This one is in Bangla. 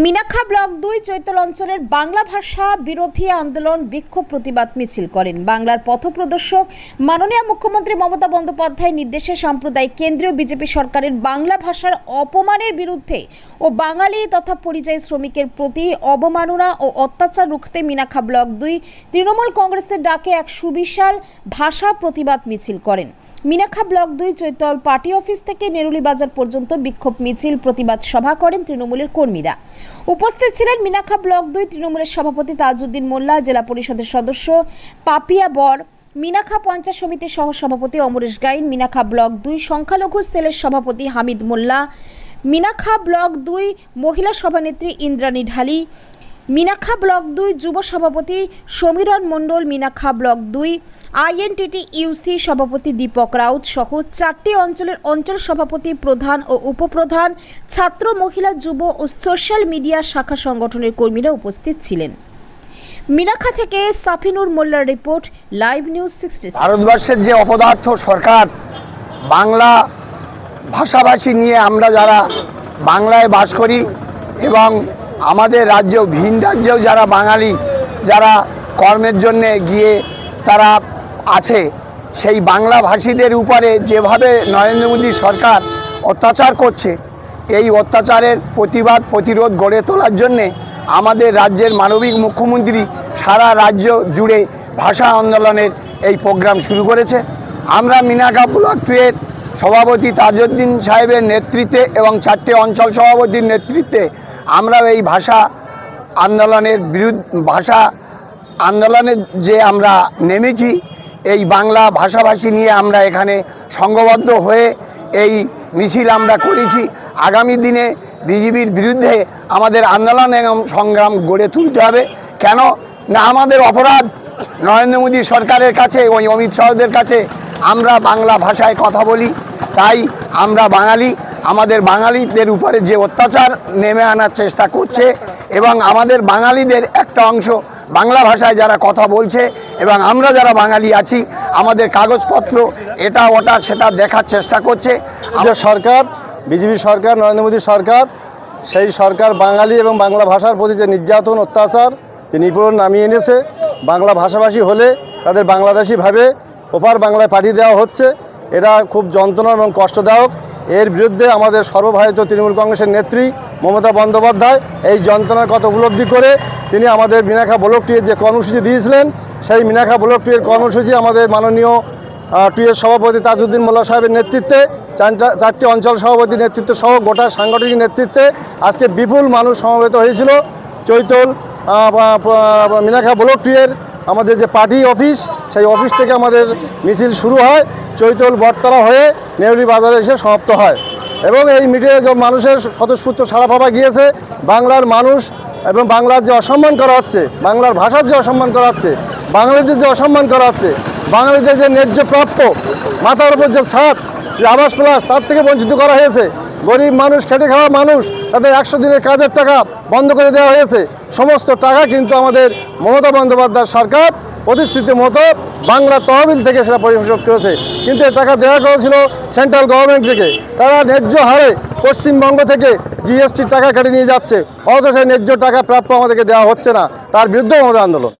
মিনাখা ব্লক ২ চৈতল অঞ্চলের বাংলা ভাষা বিরোধী আন্দোলন বিক্ষোভ প্রতিবাদ মিছিল করেন। বাংলার পথপ্রদর্শক মাননীয় মুখ্যমন্ত্রী মমতা বন্দ্যোপাধ্যায়ের নির্দেশে সাম্প্রদায়িক কেন্দ্রীয় বিজেপি সরকারের বাংলা ভাষার অপমানের বিরুদ্ধে ও বাঙালি তথা পরিযায়ী শ্রমিকের প্রতি অবমাননা ও অত্যাচার রুখতে মিনাখা ব্লক ২ তৃণমূল কংগ্রেসের ডাকে এক সুবিশাল ভাষা প্রতিবাদ মিছিল করেন। Minakhan block ২ Chaital party office থেকে নেরুলি বাজার পর্যন্ত বিক্ষোভ মিছিল প্রতিবাদ সভা করেন তৃণমূলের কর্মীরা। উপস্থিত ছিলেন মিনাখা ব্লক ২ তৃণমূলের সভাপতি তাজউদ্দিন মোল্লা, জেলা পরিষদের সদস্য পাপিয়া বর, মিনাখা পঞ্চায়েত সমিতির সহ সভাপতি অমরেশ গাইন, মিনাখা ব্লক ২ সংখ্যালঘু সেলের সভাপতি হামিদ মোল্লা, মিনাখা ব্লক ২ মহিলা সভানেত্রী ইন্দ্রাণী ঢালি, মিনাখা ব্লক ২ যুব সভাপতি সমীরণ মণ্ডল, মিনাখা ব্লক ২ আইএনটিটি ইউসি সভাপতি দীপক রাউত সহ ৪টি অঞ্চলের অঞ্চল সভাপতি, প্রধান ও উপপ্রধান, ছাত্র, মহিলা, যুব ও সোশ্যাল মিডিয়া শাখা সংগঠনের কর্মীরা উপস্থিত ছিলেন। মিনাখা থেকে সাফিনুর মোল্লার রিপোর্ট, লাইভ নিউজ 66। ভারতবর্ষের যে অপদার্থ সরকার বাংলা ভাষাভাষী নিয়ে আমরা যারা বাংলায় বাস করি এবং আমাদের রাজ্য ভিন রাজ্যেও যারা বাঙালি যারা কর্মের জন্যে গিয়ে তারা আছে, সেই বাংলা ভাষীদের উপরে যেভাবে নরেন্দ্র মোদী সরকার অত্যাচার করছে, এই অত্যাচারের প্রতিবাদ প্রতিরোধ গড়ে তোলার জন্যে আমাদের রাজ্যের মানবিক মুখ্যমন্ত্রী সারা রাজ্য জুড়ে ভাষা আন্দোলনের এই প্রোগ্রাম শুরু করেছে। আমরা মিনাখা ব্লক 2 এর সভাপতি তাজউদ্দিন সাহেবের নেতৃত্বে এবং 4টে অঞ্চল সভাপতির নেতৃত্বে আমরা এই ভাষা আন্দোলনে যে আমরা নেমেছি, এই বাংলা ভাষাভাষী নিয়ে আমরা এখানে সংঘবদ্ধ হয়ে এই মিছিল আমরা করেছি। আগামী দিনে বিজেপির বিরুদ্ধে আমাদের আন্দোলন এবং সংগ্রাম গড়ে তুলতে হবে। কেন না, আমাদের অপরাধ নরেন্দ্র মোদী সরকারের কাছে, ওই অমিত শাহদের কাছে আমরা বাংলা ভাষায় কথা বলি, তাই আমরা বাঙালি, আমাদের বাঙালিদের উপরে যে অত্যাচার নেমে আনার চেষ্টা করছে এবং আমাদের বাঙালিদের একটা অংশ বাংলা ভাষায় যারা কথা বলছে এবং আমরা যারা বাঙালি আছি আমাদের কাগজপত্র এটা ওটা সেটা দেখার চেষ্টা করছে। আমাদের সরকার, বিজেপি সরকার, নরেন্দ্র মোদী সরকার, সেই সরকার বাঙালি এবং বাংলা ভাষার প্রতি যে নির্যাতন অত্যাচার যে নিপীড়ন নামিয়ে এনেছে, বাংলা ভাষাভাষী হলে তাদের বাংলাদেশি ভাবে ওপার বাংলায় পাঠিয়ে দেওয়া হচ্ছে, এটা খুব যন্ত্রণা এবং কষ্টদায়ক। এর বিরুদ্ধে আমাদের সর্বভারতীয় তৃণমূল কংগ্রেসের নেত্রী মমতা বন্দ্যোপাধ্যায় এই যন্ত্রণার কথা উপলব্ধি করে তিনি আমাদের মিনাখা ব্লক 2 এর যে কর্মসূচি দিয়েছিলেন, সেই মিনাখা ব্লক 2 এর কর্মসূচি আমাদের মাননীয় 2 এর সভাপতি তাজউদ্দিন মোল্লা সাহেবের নেতৃত্বে, 4টি অঞ্চল সভাপতির নেতৃত্ব সহ গোটা সাংগঠনিক নেতৃত্বে আজকে বিপুল মানুষ সমবেত হয়েছিল। চৈতল মিনাখা ব্লক 2 এর আমাদের যে পার্টি অফিস, সেই অফিস থেকে আমাদের মিছিল শুরু হয়, চৈতল বটতলা হয়ে নেরুলি বাজারে এসে সমাপ্ত হয় এবং এই মিটিংয়ে যে মানুষের স্বতঃস্ফূর্ত সাড়া পাওয়া গিয়েছে। বাংলার মানুষ এবং বাংলার যে অসম্মান করা হচ্ছে, বাংলার ভাষার যে অসম্মান করা হচ্ছে, বাঙালিদের যে অসম্মান করা হচ্ছে, বাঙালিদের যে ন্যায্য প্রাপ্য মাথার উপর যে ছাদ, যে আবাস প্লাস, তার থেকে বঞ্চিত করা হয়েছে। গরিব মানুষ, খেটে খাওয়া মানুষ, তাদের 100 দিনের কাজের টাকা বন্ধ করে দেওয়া হয়েছে। সমস্ত টাকা কিন্তু আমাদের মমতা বন্দ্যোপাধ্যায় সরকার প্রতিশ্রুতি মতো বাংলা তহবিল থেকে সেটা পরিশোধ করেছে, কিন্তু এ টাকা দেওয়া করেছিল সেন্ট্রাল গভর্নমেন্ট থেকে। তারা ন্যায্য হারে পশ্চিমবঙ্গ থেকে জিএসটির টাকা কেটে নিয়ে যাচ্ছে, অথচ সেই ন্যায্য টাকা প্রাপ্য আমাদেরকে দেওয়া হচ্ছে না। তার বিরুদ্ধেও আমাদের আন্দোলন।